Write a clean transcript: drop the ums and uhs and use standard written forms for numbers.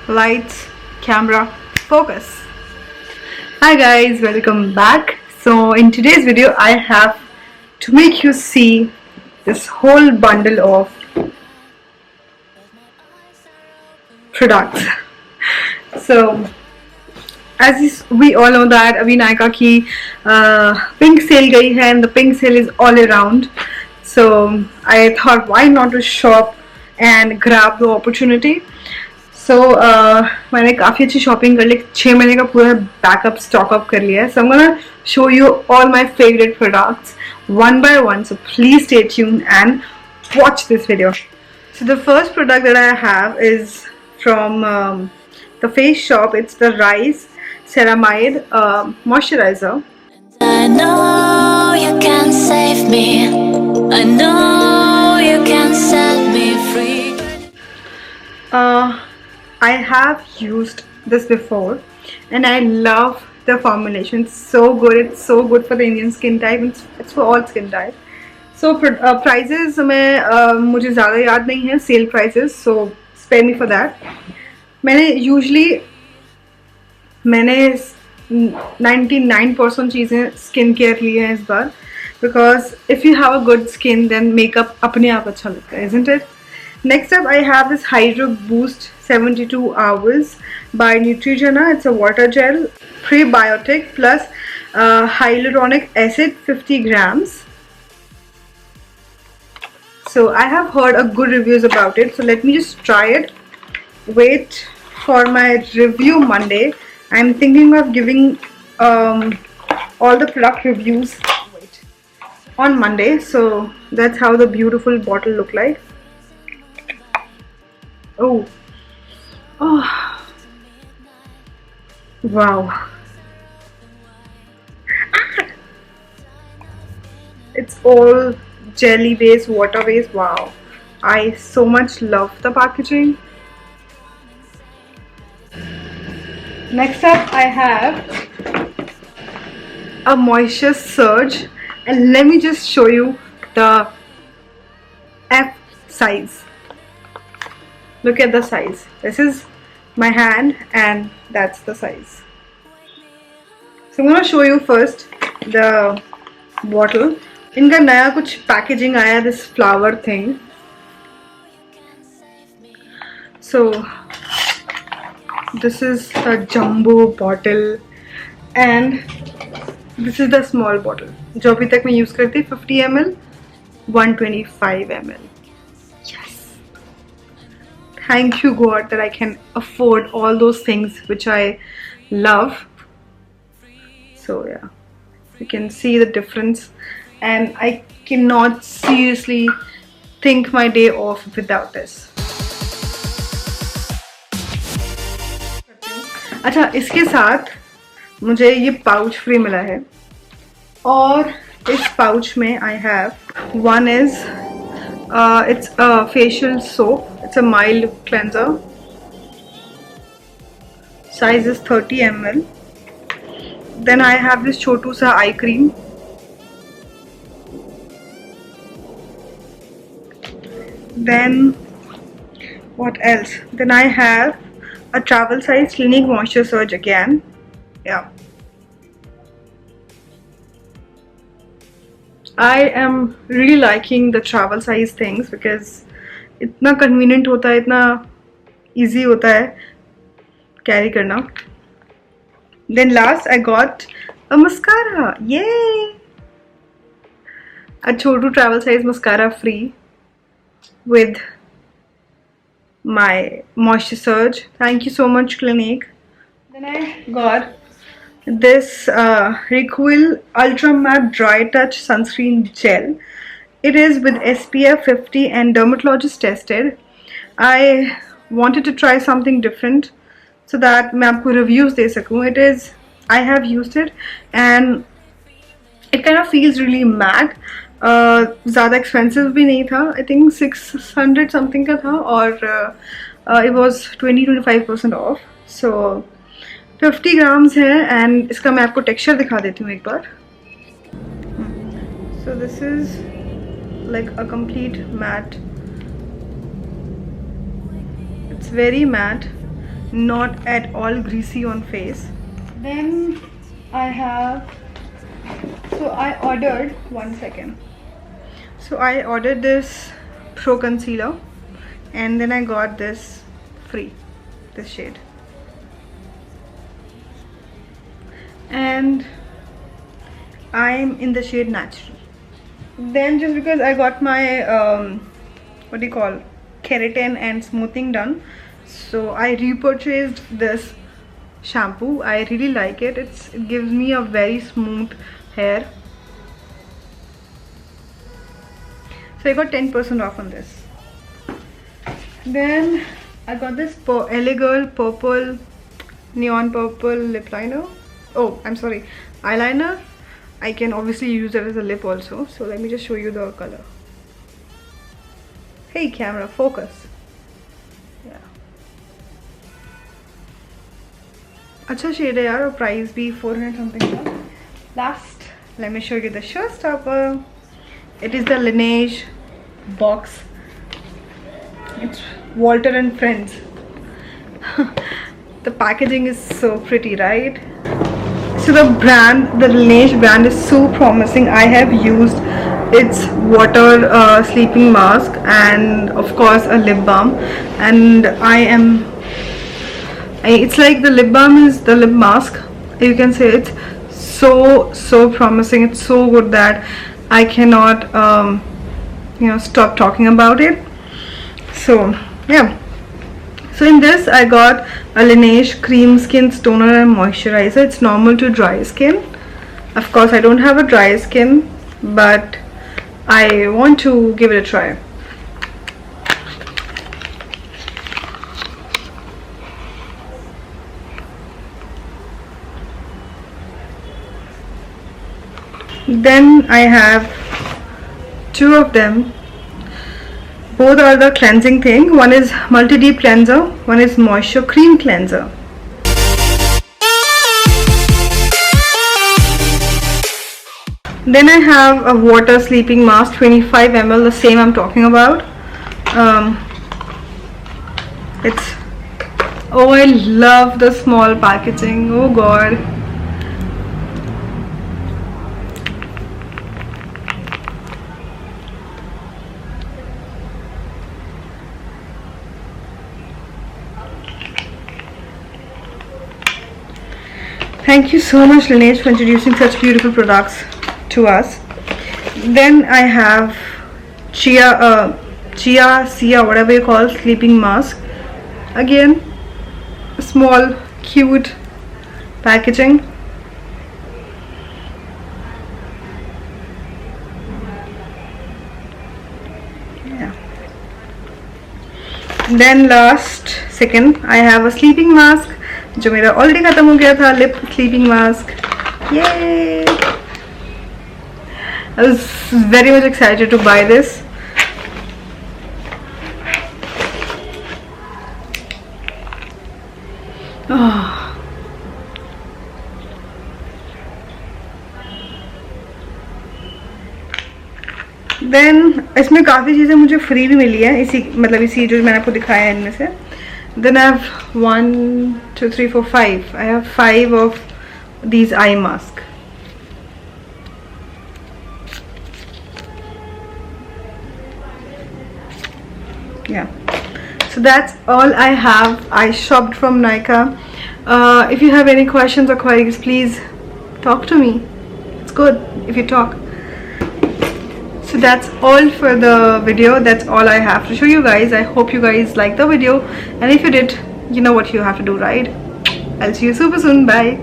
lights, camera, focus. Hi guys, welcome back. So in today's video I have to make you see this whole bundle of products. So as we all know that अभी Nykaa की pink sale गई है and the pink sale is all around. So I thought why not to shop and grab the opportunity. So मैंने काफ़ी अच्छी shopping कर ली, 6 महीने का पूरा बैकअप स्टॉक अप कर लिया है. So I'm gonna show you all my favorite products one by one. So please stay tuned and watch this video. So the first product that I have is from the Face Shop. It's the Rice Ceramide Moisturizer. I know you can save me. I know you can set me free. I have used this before and I love the formulation. It's so good. It's so good for the Indian skin type. It's for all skin type. So prices में मुझे ज़्यादा याद नहीं है, sale prices, so spare me for that. मैंने 99% चीज़ें skin care ली हैं इस बार, because if you have a good skin then makeup अपने आप अच्छा लगता है, isn't it? Next up I have this Hydro Boost 72 Hours by Neutrogena. It's a water gel, prebiotic plus hyaluronic acid 50 grams. So I have heard a good reviews about it, so let me just try it. Wait for my review Monday. I'm thinking of giving all the product reviews on Monday. So that's how the beautiful bottle look like. Oh, wow. It's all jelly based, water based. Wow, I so much love the packaging. Next up I have a moisture surge, and let me just show you the F size. Look at the size. This is my hand and that's the size. So I'm gonna show you first the bottle. इनका नया कुछ packaging आया, this flower thing. So this is a jumbo bottle and this is the small bottle जो अभी तक मैं use करती 50 ml, 125 ml. Thank you God that I can afford all those things which I love. So yeah, you can see the difference and I cannot seriously think my day off without this. अच्छा, इसके साथ मुझे ये pouch free मिला है और इस pouch में I have one is it's a facial soap. It's a mild cleanser. Size is 30 ml. Then I have this chotu sa eye cream. Then what else? Then I have a travel size Clinique Moisture Surge again. Yeah. I am really liking the travel size things because इतना convenient होता है, इतना easy होता है carry करना. Then last I got a mascara. Yay! A chotu travel size mascara free with my moisture surge. Thank you so much Clinique. Then I got this Recoil Ultra Matte Dry Touch Sunscreen Gel. It is with SPF 50 and dermatologist tested. I wanted to try something different so that मैं आपको reviews दे सकूँ. It is, I have used it and it kind of feels really matte. ज़्यादा expensive भी नहीं था. I think 600 something का था और it was 20-25% off. So 50 grams है and इसका मैं आपको texture दिखा देती हूँ एक बार. So this is like a complete matte. It's very matte. not at all greasy on face. Then I have, so I ordered, one second. So I ordered this Pro Concealer and then I got this free, this shade. And I'm in the shade Natural. Then just because I got my what do you call, keratin and smoothing done, so I repurchased this shampoo. I really like it. It gives me a very smooth hair. So I got 10% off on this. Then I got this LA Girl purple, neon purple lip liner. Oh, I'm sorry, eyeliner. I can obviously use it as a lip also. So let me just show you the color. Hey camera, focus. Yeah. अच्छा shade है यार, और price भी 400 something था. Last, let me show you the showstopper. It is the Laneige box. It's Walter and Friends. The packaging is so pretty, right? So the brand, the Laneige brand is so promising. I have used its water sleeping mask and of course a lip balm, and it's like the lip balm is the lip mask. You can say it's so promising. It's so good that I cannot stop talking about it. So yeah. So in this I got a Laneige cream skin toner and moisturizer. It's normal to dry skin. Of course I don't have a dry skin, but I want to give it a try. Then I have two of them. Both are the cleansing thing. One is multi deep cleanser, one is moisture cream cleanser. Then I have a water sleeping mask, 25 ml, the same I'm talking about. Oh, I love the small packaging. Oh god. Thank you so much Laneige for introducing such beautiful products to us. Then I have chia, whatever you call, sleeping mask. Again, a small cute packaging. Yeah. Then second I have a sleeping mask जो मेरा already खत्म हो गया था, lip sleeping mask. Yay! I was very much excited to buy this. Then इसमें काफ़ी चीज़ें मुझे फ्री भी मिली है, इसी जो मैंने आपको दिखाया है इनमें से. Then I have 1, 2, 3, 4, 5. I have 5 of these eye masks. Yeah. So that's all I have. I shopped from Nykaa. If you have any questions or queries, please talk to me. It's good if you talk. So that's all for the video. That's all I have to show you guys. I hope you guys liked the video, and if you did, you know what you have to do, right? I'll see you super soon. Bye.